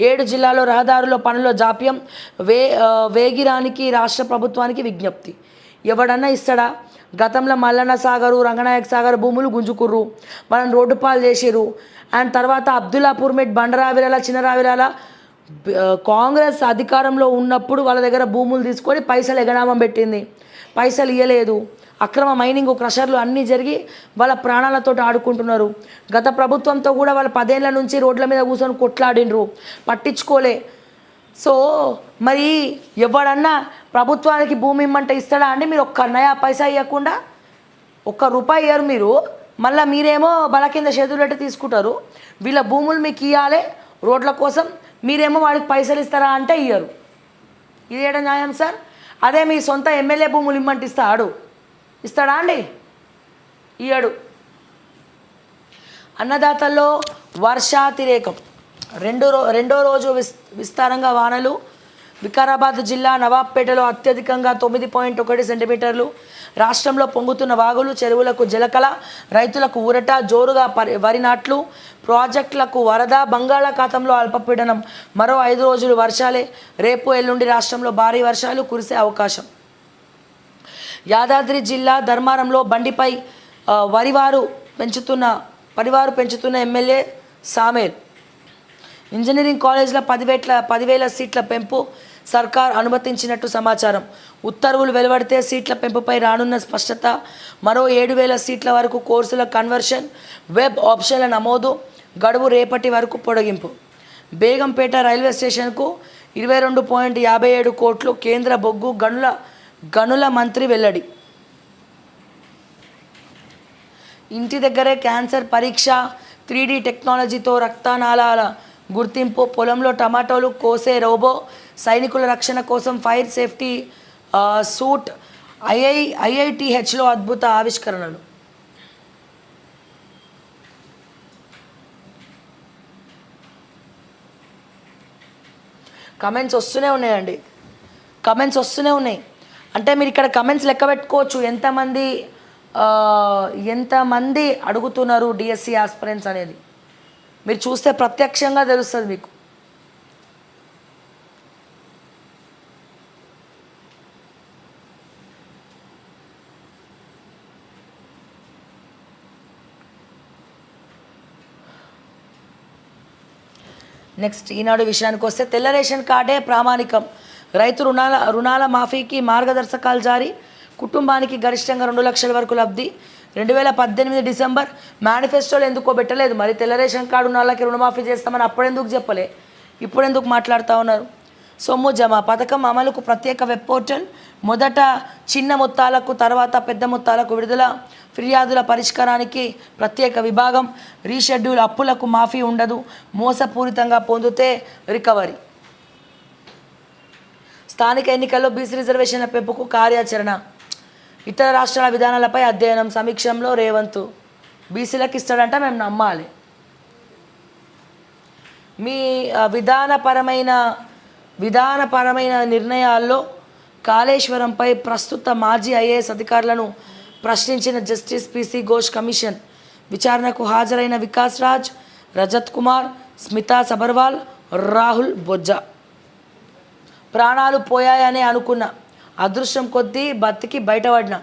7 జిల్లాల్లో రహదారుల పనుల జాప్యం వేగిరానికి రాష్ట్ర ప్రభుత్వానికి విజ్ఞప్తి. ఎవడన్నా ఇస్తాడా? గతంలో మల్లన్న సాగరు, రంగనాయక సాగర్ భూములు గుంజుకుర్రు, మనం రోడ్డు పాలు చేసిర్రు. అండ్ తర్వాత అబ్దుల్లాపూర్ మెట్, బండరావిరాల, చిన్నరావిరాల కాంగ్రెస్ అధికారంలో ఉన్నప్పుడు వాళ్ళ దగ్గర భూములు తీసుకొని పైసలు ఎగనామం పెట్టింది, పైసలు ఇవ్వలేదు. అక్రమ మైనింగ్, క్రషర్లు అన్నీ జరిగి వాళ్ళ ప్రాణాలతో ఆడుకుంటున్నారు. గత ప్రభుత్వంతో కూడా వాళ్ళు 10 ఏళ్ల నుంచి రోడ్ల మీద కూర్చొని కొట్లాడినరు, పట్టించుకోలే. సో మరి ఎవడన్నా ప్రభుత్వానికి భూమి ఇమ్మంటే ఇస్తాడా అండి? మీరు ఒక్క నయా పైసా ఇవ్వకుండా, ₹1 ఇయ్యరు మీరు, మళ్ళీ మీరేమో బల కింద చేతులు పెట్టి తీసుకుంటారు. వీళ్ళ భూములు మీకు ఇవ్వాలి రోడ్ల కోసం, మీరేమో వాడికి పైసలు ఇస్తారా అంటే ఇయ్యరు. ఇది ఏడా న్యాయం సార్? అదే మీ సొంత ఎమ్మెల్యే భూములు ఇమ్మంటే ఇస్తాడా అండి? ఇయ్యడు. అన్నదాతల్లో వర్షాతిరేకం. రెండో రోజు విస్తారంగా వానలు. వికారాబాద్ జిల్లా నవాబ్పేటలో అత్యధికంగా 9.1 సెంటీమీటర్లు. రాష్ట్రంలో పొంగుతున్న వాగులు, చెరువులకు జలకళ, రైతులకు ఊరట, జోరుగా వరి నాట్లు, ప్రాజెక్టులకు వరద. బంగాళాఖాతంలో అల్పపీడనం. మరో 5 రోజులు వర్షాలే. రేపు ఎల్లుండి రాష్ట్రంలో భారీ వర్షాలు కురిసే అవకాశం. యాదాద్రి జిల్లా ధర్మారంలో బండిపై పరివారు పెంచుతున్న ఎమ్మెల్యే సామేల్. ఇంజనీరింగ్ కాలేజీల 10,000 సీట్ల పెంపు సర్కార్ అనుమతించినట్టు సమాచారం. ఉత్తర్వులు వెలువడితే సీట్ల పెంపుపై రానున్న స్పష్టత. మరో 7,000 సీట్ల వరకు కోర్సుల కన్వర్షన్, వెబ్ ఆప్షన్ల నమోదు గడువు రేపటి వరకు పొడిగింపు. బేగంపేట రైల్వే స్టేషన్కు 22.57 కోట్లు కేంద్ర బొగ్గు గనుల మంత్రి వెల్లడి. ఇంటి దగ్గరే క్యాన్సర్ పరీక్ష, 3D టెక్నాలజీతో రక్తనాళాల గుర్తింపు. పొలంలో టమాటోలు కోసే రోబో. సైనికుల రక్షణ కోసం ఫైర్ సేఫ్టీ సూట్. IITHలో అద్భుత ఆవిష్కరణలు. కమెంట్స్ వస్తూనే ఉన్నాయండి, కమెంట్స్ వస్తూనే ఉన్నాయి. అంటే మీరు ఇక్కడ కమెంట్స్ లెక్క పెట్టుకోవచ్చు ఎంతమంది అడుగుతున్నారు డిఎస్సి ఆస్పిరెంట్స్ అనేది. మీరు చూస్తే ప్రత్యక్షంగా తెలుస్తుంది మీకు. నెక్స్ట్ ఈనాడు విషయానికి వస్తే తెల్ల రేషన్ కార్డే ప్రామాణికం. రైతు రుణాల మాఫీకి మార్గదర్శకాలు జారీ. కుటుంబానికి గరిష్టంగా 2 లక్షల వరకు లబ్ధి. 2018 డిసెంబర్ మేనిఫెస్టోలో ఎందుకో పెట్టలేదు. మరి తెల్ల రేషన్ కార్డు ఉన్న వాళ్ళకి రుణమాఫీ చేస్తామని అప్పుడెందుకు చెప్పలే, ఇప్పుడెందుకు మాట్లాడుతూ ఉన్నారు? సొమ్ము జమ పథకం అమలుకు ప్రత్యేక వెబ్ పోర్టల్. మొదట చిన్న మొత్తాలకు, తర్వాత పెద్ద మొత్తాలకు విడుదల. ఫిర్యాదుల పరిష్కారానికి ప్రత్యేక విభాగం. రీషెడ్యూల్ అప్పులకు మాఫీ ఉండదు. మోసపూరితంగా పొందితే రికవరీ. స్థానిక ఎన్నికల్లో బీసీ రిజర్వేషన్ల పెంపుకు కార్యాచరణ. ఇతర రాష్ట్రాల విధానాలపై అధ్యయనం. సమీక్షంలో రేవంత్. బీసీలకు ఇస్తాడంట, మేము నమ్మాలి. మీ విధానపరమైన నిర్ణయాల్లో కాళేశ్వరంపై ప్రస్తుత మాజీ ఐఏఎస్ అధికారులను ప్రశ్నించిన జస్టిస్ పిసి ఘోష్ కమిషన్. విచారణకు హాజరైన వికాస్ రాజ్, రజత్ కుమార్, స్మితా సబర్వాల్, రాహుల్ బొజ్జా. ప్రాణాలు పోయాయనే అనుకున్న, అదృష్టం కొద్దీ బతికి బయటపడిన,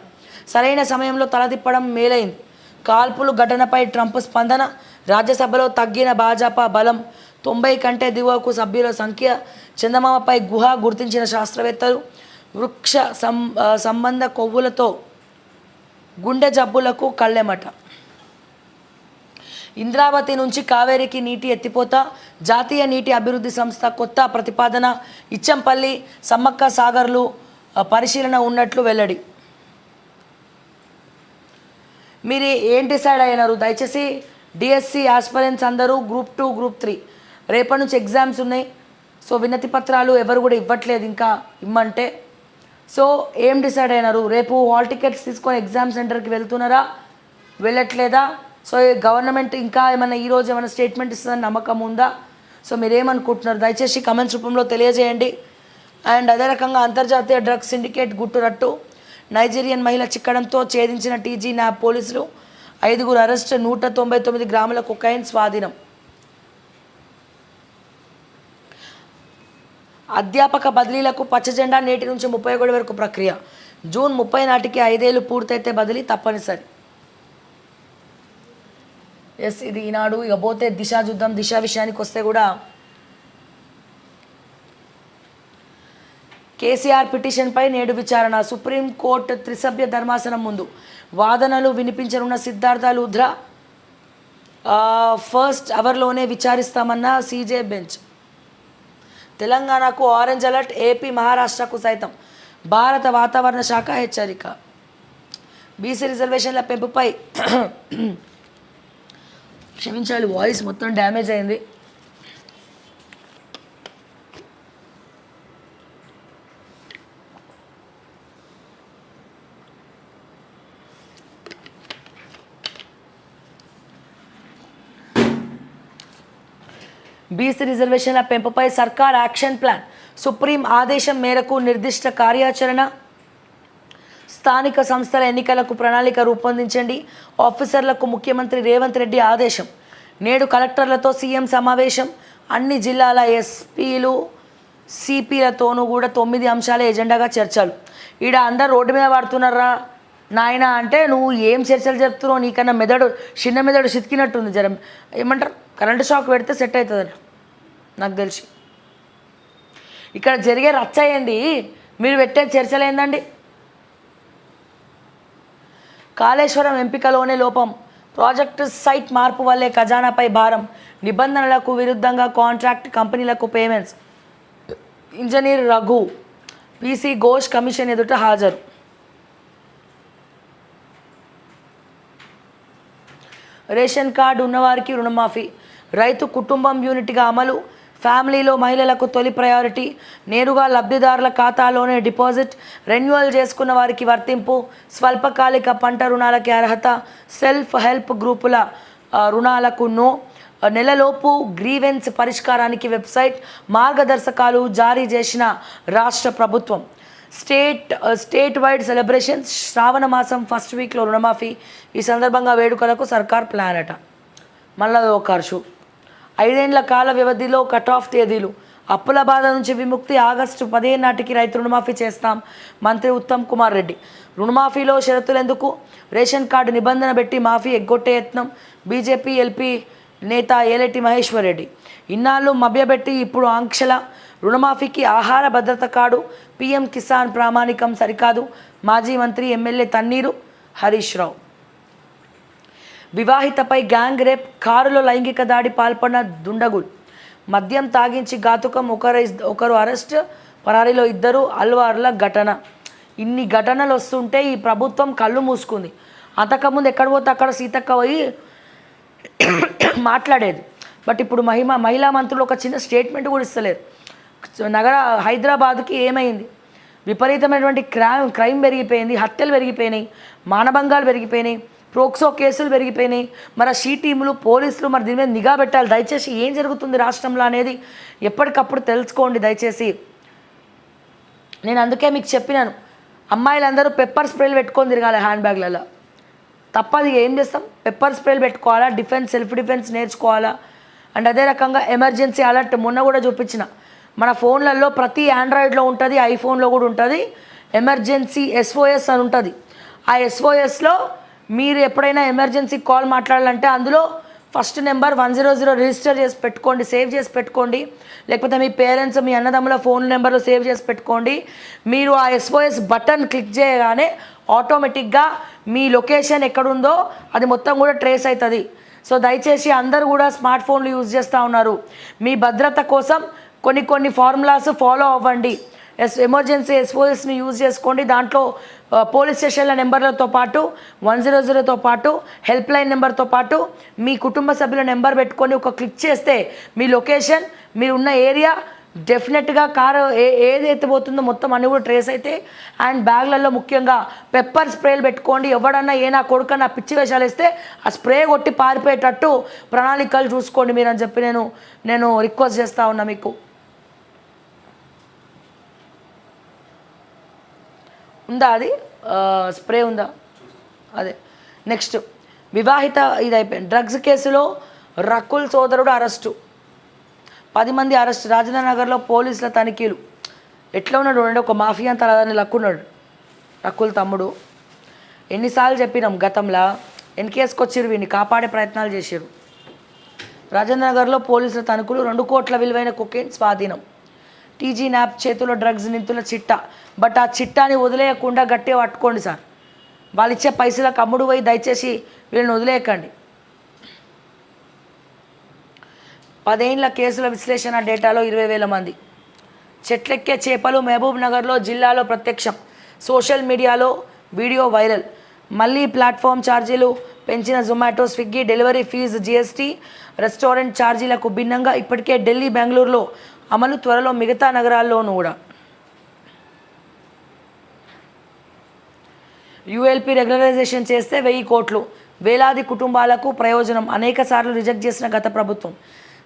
సరైన సమయంలో తలదిప్పడం మేలైంది. కాల్పులు ఘటనపై ట్రంప్ స్పందన. రాజ్యసభలో తగ్గిన భాజపా బలం. 90 కంటే దిగువకు సభ్యుల సంఖ్య. చందమామపై గుహ గుర్తించిన శాస్త్రవేత్తలు. వృక్ష సంబంధ కొవ్వులతో గుండె జబ్బులకు కళ్ళెమట. ఇంద్రావతి నుంచి కావేరికి నీటి ఎత్తిపోత. జాతీయ నీటి అభివృద్ధి సంస్థ కొత్త ప్రతిపాదన. ఇచ్చంపల్లి, సమ్మక్క సాగర్లు పరిశీలన ఉన్నట్లు వెల్లడి. మీరు ఏం డిసైడ్ అయినారు? దయచేసి డిఎస్సి ఆస్పిరెంట్స్ అందరూ గ్రూప్ 2, గ్రూప్ 3 రేపటి నుంచి ఎగ్జామ్స్ ఉన్నాయి. సో వినతి పత్రాలు ఎవరు కూడా ఇవ్వట్లేదు ఇంకా, ఇమ్మంటే. సో ఏం డిసైడ్ అయినారు? రేపు హాల్ టికెట్స్ తీసుకొని ఎగ్జామ్ సెంటర్కి వెళ్తున్నారా, వెళ్ళట్లేదా? సో గవర్నమెంట్ ఇంకా ఏమైనా ఈరోజు ఏమైనా స్టేట్మెంట్ ఇస్తుందని నమ్మకం ఉందా? సో మీరేమనుకుంటున్నారు? దయచేసి కమెంట్స్ రూపంలో తెలియజేయండి. అండ్ అదే రకంగా అంతర్జాతీయ డ్రగ్స్ సిండికేట్ గుట్టురట్టు. నైజీరియన్ మహిళ చిక్కడంతో ఛేదించిన టీజీ న్యాబ్ పోలీసులు. 5 అరెస్ట్. 199 గ్రాముల కొకైన్ స్వాధీనం. అధ్యాపక బదిలీలకు పచ్చజెండా నేటి నుంచి 31 వరకు ప్రక్రియ. జూన్ 30 నాటికి 5 ఏళ్ళు పూర్తయితే బదిలీ తప్పనిసరి. ఎస్, ఇది ఈనాడు. ఇక పోతే దిశ చూద్దాం. దిశ విషయానికి వస్తే కూడా కేసీఆర్ పిటిషన్పై నేడు విచారణ. సుప్రీంకోర్టు త్రిసభ్య ధర్మాసనం ముందు వాదనలు వినిపించనున్న సిద్ధార్థ లూథ్రా ఫస్ట్ అవర్లోనే విచారిస్తామన్న సీజే బెంచ్. తెలంగాణకు ఆరెంజ్ అలర్ట్, ఏపీ మహారాష్ట్రకు సైతం భారత వాతావరణ శాఖ హెచ్చరిక. బీసీ రిజర్వేషన్ల పెంపుపై క్షమించాలి, వాయిస్ మొత్తం డ్యామేజ్ అయింది. బీసీ రిజర్వేషన్ల పెంపుపై సర్కార్ యాక్షన్ ప్లాన్. సుప్రీం ఆదేశం మేరకు నిర్దిష్ట కార్యాచరణ. స్థానిక సంస్థల ఎన్నికలకు ప్రణాళిక రూపొందించండి. ఆఫీసర్లకు ముఖ్యమంత్రి రేవంత్ రెడ్డి ఆదేశం. నేడు కలెక్టర్లతో సీఎం సమావేశం. అన్ని జిల్లాల ఎస్పీలు సిపిలతోనూ కూడా 9 అంశాల ఎజెండాగా చర్చలు. ఈడ అందరు రోడ్డు మీద పడుతున్నారా నాయన అంటే, నువ్వు ఏం చర్చలు జరుపుతున్నావు? నీకన్నా మెదడు చిన్న మెదడు సితికినట్టుంది. జరం ఏమంటారు, కరెంటు షాక్ పెడితే సెట్ అవుతుంది నాకు తెలిసి. ఇక్కడ జరిగే రచ్చ ఏంది, మీరు పెట్టే చర్చలు ఏందండి? కాళేశ్వరం ఎంపికలోనే లోపం. ప్రాజెక్టు సైట్ మార్పు వల్లే ఖజానాపై భారం. నిబంధనలకు విరుద్ధంగా కాంట్రాక్ట్ కంపెనీలకు payments. Engineer Raghu PC Ghosh commission ఎదుట హాజరు. రేషన్ కార్డు ఉన్నవారికి రుణమాఫీ. రైతు కుటుంబం యూనిట్గా అమలు. ఫ్యామిలీలో మహిళలకు తొలి ప్రయారిటీ. నేరుగా లబ్ధిదారుల ఖాతాలోనే డిపాజిట్. రెన్యువల్ చేసుకున్న వారికి వర్తింపు. స్వల్పకాలిక పంట రుణాలకి అర్హత. సెల్ఫ్ హెల్ప్ గ్రూపుల రుణాలకు నో. నెలలోపు గ్రీవెన్స్ పరిష్కారానికి వెబ్సైట్. మార్గదర్శకాలు జారీ చేసిన రాష్ట్ర ప్రభుత్వం. State wide celebrations. శ్రావణ మాసం ఫస్ట్ వీక్లో రుణమాఫీ. ఈ సందర్భంగా వేడుకలకు సర్కార్ ప్లాన్ అట. మళ్ళా ఒక ఖర్చు. 5 ఏళ్ల కాల వ్యవధిలో కట్ ఆఫ్ తేదీలు. అప్పుల బాధ నుంచి విముక్తి. ఆగస్టు 15 నాటికి రైతు రుణమాఫీ చేస్తాం. మంత్రి ఉత్తమ్ కుమార్ రెడ్డి. రుణమాఫీలో షరతులు ఎందుకు? రేషన్ కార్డు నిబంధన పెట్టి మాఫీ ఎగ్గొట్టే యత్నం. బీజేపీ ఎల్పీ నేత ఏలేటి మహేశ్వర్ రెడ్డి. ఇన్నాళ్ళు మభ్యపెట్టి ఇప్పుడు ఆంక్షల. రుణమాఫీకి ఆహార భద్రత కార్డు. పీఎం కిసాన్ ప్రామాణికం సరికాదు. మాజీ మంత్రి MLA Thanneeru Harish Rao. వివాహితపై gang rape. కారులో లైంగిక దాడి పాల్పడిన దుండగులు. మద్యం తాగించి ఘాతుకం. ఒకరు అరెస్ట్, పరారీలో 2 అల్వార్ల ఘటన. ఇన్ని ఘటనలు వస్తుంటే ఈ ప్రభుత్వం కళ్ళు మూసుకుంది. అంతకుముందు ఎక్కడ పోతే అక్కడ సీతక్క పోయి మాట్లాడేది. బట్ ఇప్పుడు మహిళా మంత్రులు ఒక చిన్న స్టేట్మెంట్ కూడా ఇస్తలేరు. హైదరాబాద్కి ఏమైంది? విపరీతమైనటువంటి క్రైమ్ పెరిగిపోయింది. హత్యలు పెరిగిపోయినాయి. మానభంగాలు పెరిగిపోయినాయి. ప్రోక్సో కేసులు పెరిగిపోయినాయి. మరి షీ టీములు, పోలీసులు మరి దీని మీద నిఘా పెట్టాలి. దయచేసి ఏం జరుగుతుంది రాష్ట్రంలో అనేది ఎప్పటికప్పుడు తెలుసుకోండి దయచేసి. నేను అందుకే మీకు చెప్పినాను, అమ్మాయిలందరూ పెప్పర్ స్ప్రేలు పెట్టుకొని తిరగాలి హ్యాండ్ బ్యాగ్లలో. తప్పది. ఏం చేస్తాం? పెప్పర్ స్ప్రేలు పెట్టుకోవాలా, సెల్ఫ్ డిఫెన్స్ నేర్చుకోవాలా. అండ్ అదే రకంగా ఎమర్జెన్సీ అలర్ట్ మొన్న కూడా చూపించిన. మన ఫోన్లలో ప్రతి ఆండ్రాయిడ్లో ఉంటుంది, ఐఫోన్లో కూడా ఉంటుంది. ఎమర్జెన్సీ SOS అని ఉంటుంది. ఆ SOSలో మీరు ఎప్పుడైనా ఎమర్జెన్సీ కాల్ మాట్లాడాలంటే అందులో ఫస్ట్ నెంబర్ 100 రిజిస్టర్ చేసి పెట్టుకోండి, సేవ్ చేసి పెట్టుకోండి. లేకపోతే మీ పేరెంట్స్, మీ అన్నదమ్ముల ఫోన్ నెంబర్లో సేవ్ చేసి పెట్టుకోండి. మీరు ఆ SOS బటన్ క్లిక్ చేయగానే ఆటోమేటిక్గా మీ లొకేషన్ ఎక్కడుందో అది మొత్తం కూడా ట్రేస్ అవుతుంది. సో దయచేసి అందరూ కూడా స్మార్ట్ ఫోన్లు యూజ్ చేస్తూ ఉన్నారు. మీ భద్రత కోసం కొన్ని ఫార్ములాస్ ఫాలో అవ్వండి. ఎమర్జెన్సీ SOSని యూజ్ చేసుకోండి. దాంట్లో పోలీస్ స్టేషన్ల నెంబర్లతో పాటు 100తో పాటు హెల్ప్ లైన్ నెంబర్తో పాటు మీ కుటుంబ సభ్యుల నెంబర్ పెట్టుకొని ఒక క్లిక్ చేస్తే మీ లొకేషన్, మీరున్న ఏరియా డెఫినెట్గా కారు ఏదైతే పోతుందో మొత్తం అన్నీ కూడా ట్రేస్ అయితే. అండ్ బ్యాగ్లలో ముఖ్యంగా పెప్పర్ స్ప్రేలు పెట్టుకోండి. ఎవడన్నా నా కొడుకన్నా పిచ్చి వేషాలు వేస్తే ఆ స్ప్రే కొట్టి పారిపోయేటట్టు ప్రణాళికలు చూసుకోండి మీరు అని చెప్పి నేను రిక్వెస్ట్ చేస్తూ ఉన్నా. మీకు ఉందా అది స్ప్రే ఉందా? అదే. నెక్స్ట్ వివాహిత ఇది అయిపోయింది. డ్రగ్స్ కేసులో రకుల్ సోదరుడు అరెస్టు. 10 మంది అరెస్ట్. రాజేంద్ర నగర్లో పోలీసుల తనిఖీలు. ఎట్లా ఉన్నాడు అంటే ఒక మాఫియా అంతా అలానే లక్కున్నాడు. లక్కుల తమ్ముడు. ఎన్నిసార్లు చెప్పినాం గతంలో ఎన్కేసుకొచ్చిరు, వీడిని కాపాడే ప్రయత్నాలు చేశారు. రాజేంద్ర నగర్లో పోలీసుల తనిఖీలు. 2 కోట్ల విలువైన కొకైన్ స్వాధీనం. టీజీ న్యాప్ చేతిలో డ్రగ్స్ నింతుల చిట్టా. బట్ ఆ చిట్టాని వదిలేయకుండా గట్టిగా పట్టుకోండి సార్. వాళ్ళు ఇచ్చే పైసలకు అమ్ముడు పోయి దయచేసి వీళ్ళని వదిలేయకండి. 10 ఏళ్ల కేసుల విశ్లేషణ డేటాలో 20,000 మంది. చెట్లెక్కే చేపలు మహబూబ్ నగర్లో జిల్లాలో ప్రత్యక్షం. సోషల్ మీడియాలో వీడియో వైరల్. మళ్ళీ ప్లాట్ఫామ్ ఛార్జీలు పెంచిన Zomato, Swiggy delivery fee, GST, restaurant ఛార్జీలకు భిన్నంగా ఇప్పటికే ఢిల్లీ, బెంగళూరులో అమలు, త్వరలో మిగతా నగరాల్లోనూ కూడా. యూఎల్పీ రెగ్యులరైజేషన్ చేస్తే 1000 కోట్లు, వేలాది కుటుంబాలకు ప్రయోజనం. అనేక సార్లు రిజెక్ట్ చేసిన గత ప్రభుత్వం.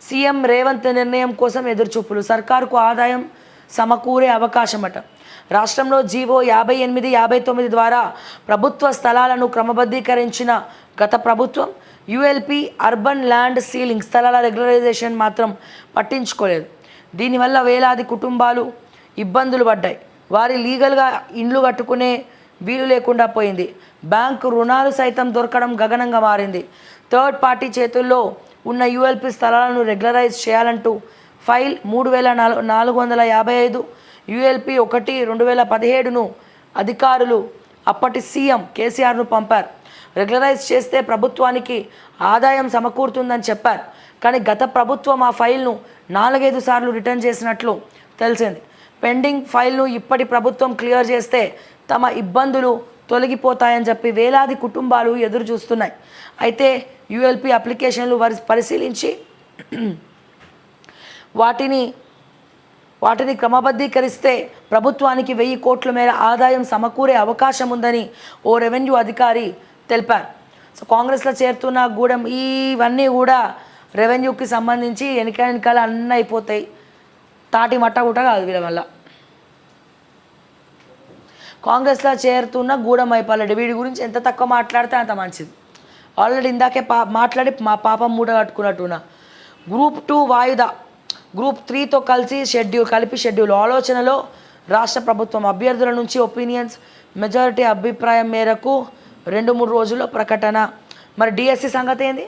సీఎం రేవంత్ నిర్ణయం కోసం ఎదురుచూపులు. సర్కారుకు ఆదాయం సమకూరే అవకాశమట. రాష్ట్రంలో జీవో 58, 59 ద్వారా ప్రభుత్వ స్థలాలను క్రమబద్ధీకరించిన గత ప్రభుత్వం యూఎల్పీ అర్బన్ ల్యాండ్ సీలింగ్ స్థలాల రెగ్యులరైజేషన్ మాత్రం పట్టించుకోలేదు. దీనివల్ల వేలాది కుటుంబాలు ఇబ్బందులు పడ్డాయి. వారి లీగల్గా ఇండ్లు కట్టుకునే వీలు లేకుండా పోయింది. బ్యాంకు రుణాలు సైతం దొరకడం గగనంగా మారింది. థర్డ్ పార్టీ చేతుల్లో ఉన్న యూఎల్పీ స్థలాలను రెగ్యులరైజ్ చేయాలంటూ ఫైల్ 3455 యూఎల్పీ 1/2017ను అధికారులు అప్పటి సీఎం కేసీఆర్ను పంపారు. రెగ్యులరైజ్ చేస్తే ప్రభుత్వానికి ఆదాయం సమకూరుతుందని చెప్పారు. కానీ గత ప్రభుత్వం ఆ ఫైల్ను 4-5 సార్లు రిటర్న్ చేసినట్లు తెలిసింది. పెండింగ్ ఫైల్ను ఇప్పటి ప్రభుత్వం క్లియర్ చేస్తే తమ ఇబ్బందులు తొలగిపోతాయని చెప్పి వేలాది కుటుంబాలు ఎదురు చూస్తున్నాయి. అయితే యూఎల్పీ అప్లికేషన్లు పరిశీలించి వాటిని క్రమబద్ధీకరిస్తే ప్రభుత్వానికి 1000 కోట్ల మేర ఆదాయం సమకూరే అవకాశం ఉందని ఓ రెవెన్యూ అధికారి తెలిపారు. సో కాంగ్రెస్లో చేరుతున్న గూడెం ఇవన్నీ కూడా రెవెన్యూకి సంబంధించి వెనకాల అన్నీ అయిపోతాయి. తాటి మట్ట కూడా కాదు వీళ్ళ వల్ల. కాంగ్రెస్లో చేరుతున్న గూడెం అయిపోయాడు. వీడి గురించి ఎంత తక్కువ మాట్లాడితే అంత మంచిది. ఆల్రెడీ ఇందాకే మాట్లాడి మా పాపం మూట కట్టుకున్నట్టున్నా. గ్రూప్ 2 వాయిదా, గ్రూప్ 3తో కలిపి షెడ్యూల్. ఆలోచనలో రాష్ట్ర ప్రభుత్వం. అభ్యర్థుల నుంచి ఒపీనియన్స్, మెజారిటీ అభిప్రాయం మేరకు 2-3 రోజుల్లో ప్రకటన. మరి డిఎస్సి సంగతి ఏంది?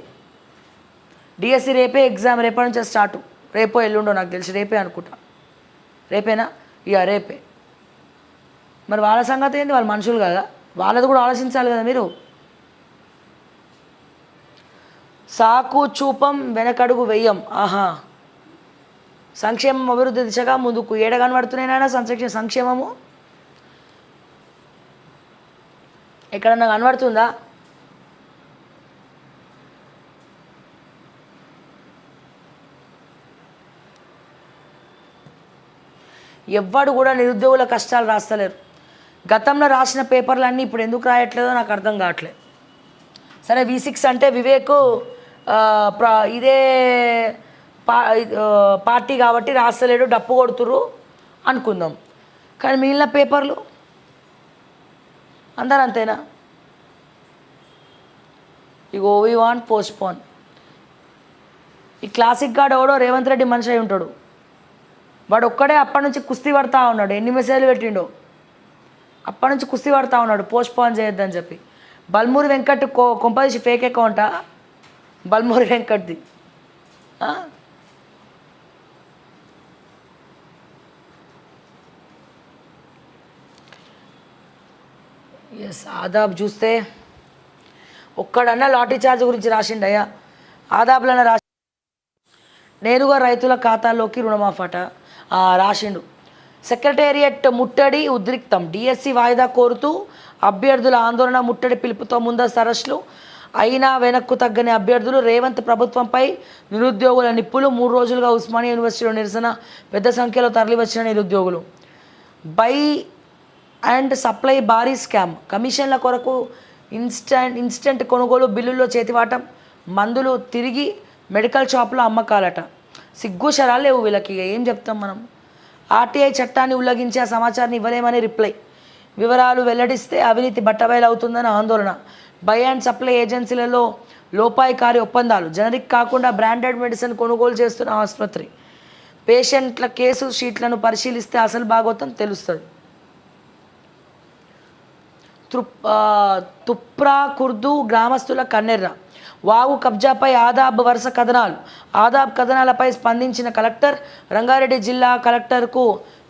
డిఎస్సి రేపే ఎగ్జామ్, రేపటి నుంచే స్టార్ట్. రేపో ఎల్లుండో నాకు తెలిసి, రేపే అనుకుంటా. రేపేనా? రేపే. మరి వాళ్ళ సంగతి ఏంది? వాళ్ళు మనుషులు కదా, వాళ్ళది కూడా ఆలోచించాలి కదా మీరు. సాకు చూపం వెనకడుగు వెయ్యం. సంక్షేమం అభివృద్ధి దిశగా ముందుకు. ఏడ కనబడుతున్నాయినా సంక్షేమము ఎక్కడన్నా కనబడుతుందా? ఎవ్వడు కూడా నిరుద్యోగుల కష్టాలు రాస్తలేరు. గతంలో రాసిన పేపర్లన్నీ ఇప్పుడు ఎందుకు రాయట్లేదో నాకు అర్థం కావట్లేదు. సరే V6 అంటే వివేక్ ఇదే పార్టీ కాబట్టి రాస్తలేడు, డప్పు కొడుతురు అనుకుందాం. కానీ మిగిలిన పేపర్లు అందరూ అంతేనా? ఇగో వి వాంట్ పోస్ట్పోన్. ఈ క్లాసిక్ గార్డ్ ఎవడో రేవంత్ రెడ్డి మనిషి అయి ఉంటాడు. వాడు ఒక్కడే అప్పటి నుంచి కుస్తీ పడతా ఉన్నాడు. ఎన్ని మెసేజ్లు పెట్టిండో అప్పటి నుంచి కుస్తీ పడతా ఉన్నాడు పోస్ట్పోన్ చేయొద్దని చెప్పి. బల్మూరి వెంకట్ కొంపదీసి ఫేక్ అకౌంటా? బల్మూరి వెంకట్ది. ఎస్, ఆదాబ్ చూస్తే ఒక్కడన్నా లాటరీ ఛార్జ్ గురించి రాసిండయ్యా. ఆదాబ్లన్నా రాసి నేరుగా రైతుల ఖాతాల్లోకి రుణమాఫట రాసిండు. సెక్రటేరియట్ ముట్టడి ఉద్రిక్తం. డిఎస్సి వాయిదా కోరుతూ అభ్యర్థుల ఆందోళన, ముట్టడి పిలుపుతో ముందస్తు అరెస్టులు. అయినా వెనక్కు తగ్గని అభ్యర్థులు. రేవంత్ ప్రభుత్వంపై నిరుద్యోగుల నిప్పులు. 3 రోజులుగా ఉస్మానియా యూనివర్సిటీలో నిరసన. పెద్ద సంఖ్యలో తరలివచ్చిన నిరుద్యోగులు. బై అండ్ సప్లై భారీ స్కామ్. కమిషన్ల కొరకు ఇన్స్టెంట్ కొనుగోలు, బిల్లుల్లో చేతివాటం, మందులు తిరిగి మెడికల్ షాపులో అమ్మకాలట. సిగ్గు శరాలు లేవు వీళ్ళకి. ఏం చెప్తాం మనం? ఆర్టీఐ చట్టాన్ని ఉల్లంఘించి ఆ సమాచారాన్ని ఇవ్వలేమని రిప్లై. వివరాలు వెల్లడిస్తే అవినీతి బట్టబయలవుతుందని ఆందోళన. బై అండ్ సప్లై ఏజెన్సీలలో లోపాయికారి ఒప్పందాలు. జనరిక్ కాకుండా బ్రాండెడ్ మెడిసిన్ కొనుగోలు చేస్తున్న ఆసుపత్రి. పేషెంట్ల కేసు షీట్లను పరిశీలిస్తే అసలు భాగవతం తెలుస్తుంది. తుప్రా కుర్దు గ్రామస్తుల కన్నెర్ర. వాగు కబ్జాపై ఆదాబ్ వరుస కథనాలు. ఆదాబ్ కథనాలపై స్పందించిన కలెక్టర్. రంగారెడ్డి జిల్లా కలెక్టర్కు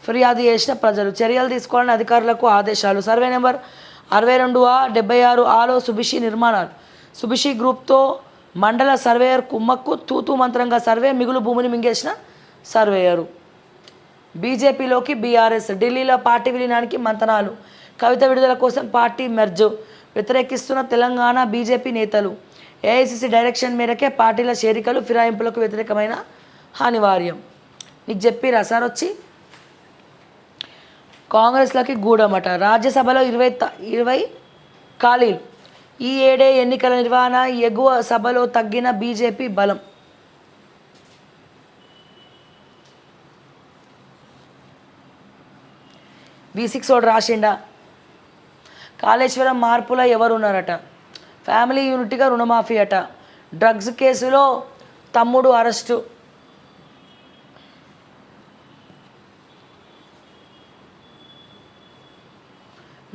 ఫిర్యాదు చేసిన ప్రజలు. చర్యలు తీసుకోవాలని అధికారులకు ఆదేశాలు. సర్వే నెంబర్ 62-76 సుభిషి నిర్మాణాలు. సుభిషి గ్రూప్తో మండల సర్వేయర్ కుమ్మక్కు. తూతూ మంత్రంగా సర్వే. మిగులు భూమిని మింగేసిన సర్వేయరు. బీజేపీలోకి బీఆర్ఎస్. ఢిల్లీలో పార్టీ విలీనానికి మంతనాలు. కవిత విడుదల కోసం పార్టీ మెర్జ్. వ్యతిరేకిస్తున్న తెలంగాణ బీజేపీ నేతలు. ఏఐసిసి డైరెక్షన్ మేరకే పార్టీల చేరికలు. ఫిరాయింపులకు వ్యతిరేకమైన అనివార్యం. నీకు చెప్పిరా సార్ వచ్చి కాంగ్రెస్లకి గూడమట. రాజ్యసభలో 20 ఖాళీలు. ఈ ఏడే ఎన్నికల నిర్వహణ. ఎగువ సభలో తగ్గిన బీజేపీ బలం. V6 వాడు రాసిండా. కాళేశ్వరం మార్పులో ఎవరున్నారట. ఫ్యామిలీ యూనిట్గా రుణమాఫీ అట. డ్రగ్స్ కేసులో తమ్ముడు అరెస్టు.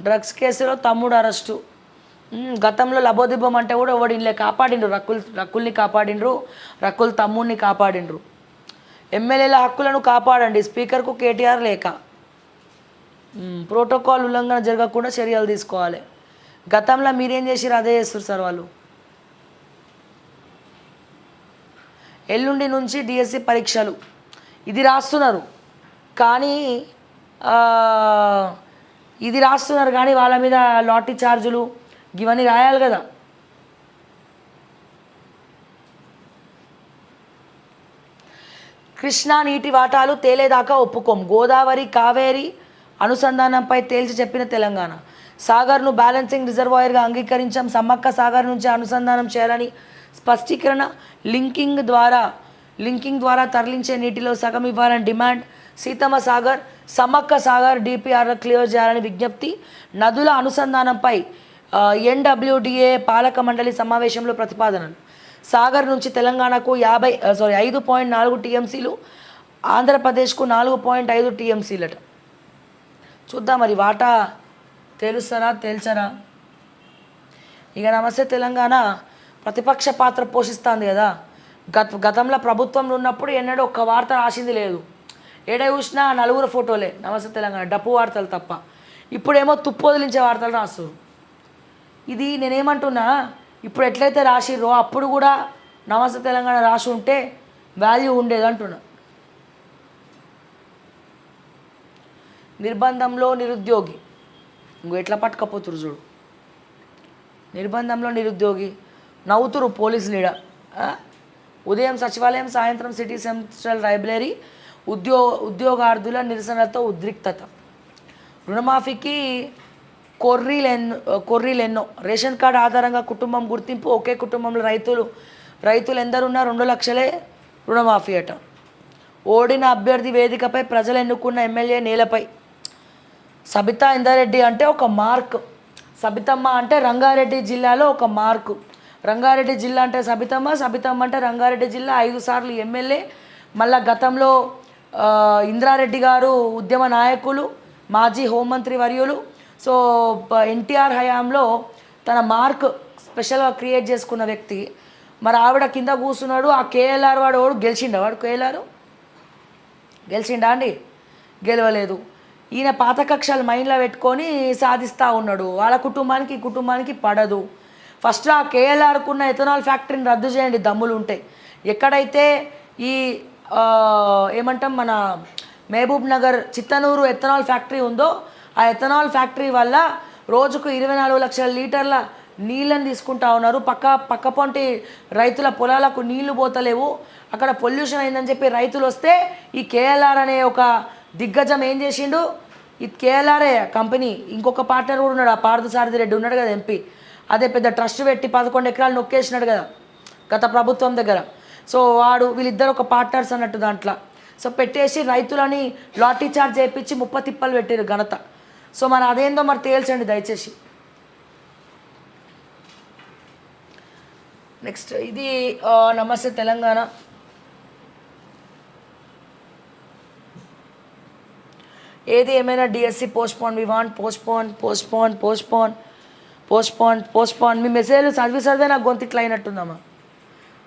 డ్రగ్స్ కేసులో తమ్ముడు అరెస్టు. గతంలో లబోదిబ్బం అంటే కూడా ఎవడిలే కాపాడిండ్రు. రకుల్ని కాపాడిండ్రు. రకుల్ తమ్ముడిని కాపాడిండ్రు. ఎమ్మెల్యేల హక్కులను కాపాడండి. స్పీకర్కు కేటీఆర్ లేఖ. ప్రోటోకాల్ ఉల్లంఘన జరగకుండా చర్యలు తీసుకోవాలి. గతంలో మీరేం చేసిరు అదే చేస్తారు సార్ వాళ్ళు. ఎల్లుండి నుంచి డిఎస్సి పరీక్షలు. ఇది రాస్తున్నారు కానీ వాళ్ళ మీద లాటరీ ఛార్జులు ఇవన్నీ రాయాలి కదా. కృష్ణా నీటి వాటాలు తేలేదాకా ఒప్పుకోం. గోదావరి కావేరి అనుసంధానంపై తేల్చి చెప్పిన తెలంగాణ. సాగర్ను బ్యాలెన్సింగ్ రిజర్వాయర్గా అంగీకరించాం. సమ్మక్క సాగర్ నుంచి అనుసంధానం చేయాలని స్పష్టీకరణ. లింకింగ్ ద్వారా తరలించే నీటిలో సగం ఇవ్వాలని demand. Seethamma Sagar Sammakka Sagar DPR clear చేయాలని విజ్ఞప్తి. నదుల అనుసంధానంపై NWDA పాలక మండలి సమావేశంలో ప్రతిపాదనలు. సాగర్ నుంచి తెలంగాణకు 5.4 TMCలు. ఆంధ్రప్రదేశ్కు 4.5 TMCలట. చూద్దాం మరి వాటా తేల్చరా. ఇక నమస్తే తెలంగాణ ప్రతిపక్ష పాత్ర పోషిస్తుంది కదా. గతంలో ప్రభుత్వంలో ఉన్నప్పుడు ఎన్నడూ ఒక్క వార్త రాసింది లేదు. ఏడ చూసినా నలుగురు ఫోటోలే నమస్తే తెలంగాణ డప్పు వార్తలు తప్ప. ఇప్పుడేమో తుప్పు వదిలించే వార్తలు రాస్తారు. ఇది నేనేమంటున్నా, ఇప్పుడు ఎట్లయితే రాసిర్రో అప్పుడు కూడా నమస్తే తెలంగాణ రాసి ఉంటే వాల్యూ ఉండేది అంటున్నా. నిర్బంధంలో నిరుద్యోగి. ఇంకో ఎట్లా పట్టుకపోతురు చూడు. నిర్బంధంలో నిరుద్యోగి నవ్వుతురు పోలీసు లీడ. ఉదయం సచివాలయం, సాయంత్రం సిటీ సెంట్రల్ లైబ్రరీ. ఉద్యోగార్థుల నిరసనలతో ఉద్రిక్తత. రుణమాఫీకి కొర్రీలెన్నో. రేషన్ కార్డు ఆధారంగా కుటుంబం గుర్తింపు. ఒకే కుటుంబంలో రైతులు ఎందరున్నా 2 లక్షలే రుణమాఫీ అట. ఓడిన అభ్యర్థి వేదికపై ప్రజలు ఎన్నుకున్న ఎమ్మెల్యే నేలపై. సబితా ఇందారెడ్డి అంటే ఒక మార్క్. సబితమ్మ అంటే రంగారెడ్డి జిల్లాలో ఒక మార్కు. రంగారెడ్డి జిల్లా అంటే సబితమ్మ అంటే రంగారెడ్డి జిల్లా 5 సార్లు ఎమ్మెల్యే. మళ్ళా గతంలో ఇంద్రారెడ్డి గారు ఉద్యమ నాయకులు, మాజీ హోంమంత్రి వర్యులు. సో NTR హయాంలో తన మార్క్ స్పెషల్గా క్రియేట్ చేసుకున్న వ్యక్తి. మరి ఆవిడ కింద కూర్చున్నాడు. ఆ KLR వాడు గెలిచిండా? వాడు KLR గెలిచిండా అండి? గెలవలేదు. ఈయన పాత కక్షలు మైండ్లో పెట్టుకొని సాధిస్తూ ఉన్నాడు. వాళ్ళ కుటుంబానికి ఈ కుటుంబానికి పడదు. ఫస్ట్ ఆ KLRకున్న ఎథనాల్ ఫ్యాక్టరీని రద్దు చేయండి దమ్ములు ఉంటే. ఎక్కడైతే ఈ ఏమంటాం మన మహబూబ్ నగర్ చిత్తనూరు ఎథనాల్ ఫ్యాక్టరీ ఉందో ఆ ఎథనాల్ ఫ్యాక్టరీ వల్ల రోజుకు 24 లక్షల లీటర్ల నీళ్ళని తీసుకుంటా ఉన్నారు. పక్క పొంటి రైతుల పొలాలకు నీళ్లు పోతలేవు. అక్కడ పొల్యూషన్ అయిందని చెప్పి రైతులు వస్తే ఈ KLR అనే ఒక దిగ్గజం ఏం చేసిండు? ఈ KLR కంపెనీ ఇంకొక పార్ట్నర్ కూడా ఉన్నాడు. ఆ పార్థసారథి రెడ్డి ఉన్నాడు కదా MP. అదే పెద్ద ట్రస్ట్ పెట్టి 11 ఎకరాలు నొక్కేసినాడు కదా గత ప్రభుత్వం దగ్గర. సో వీళ్ళిద్దరు ఒక పార్ట్నర్స్ అన్నట్టు దాంట్లో. సో పెట్టేసి రైతులని లాటరీ చార్జ్ చేయించి 30 తిప్పలు పెట్టారు ఘనత. సో మరి అదేందో మరి తేల్చండి దయచేసి. నెక్స్ట్ ఇది నమస్తే తెలంగాణ. ఏది ఏమైనా DSC postpone, we want postpone postpone postpone postpone postpone. మీ మెసేజ్లు చదివి చదివే నాకు గొంతు ఇట్లా అయినట్టుందమ్మా.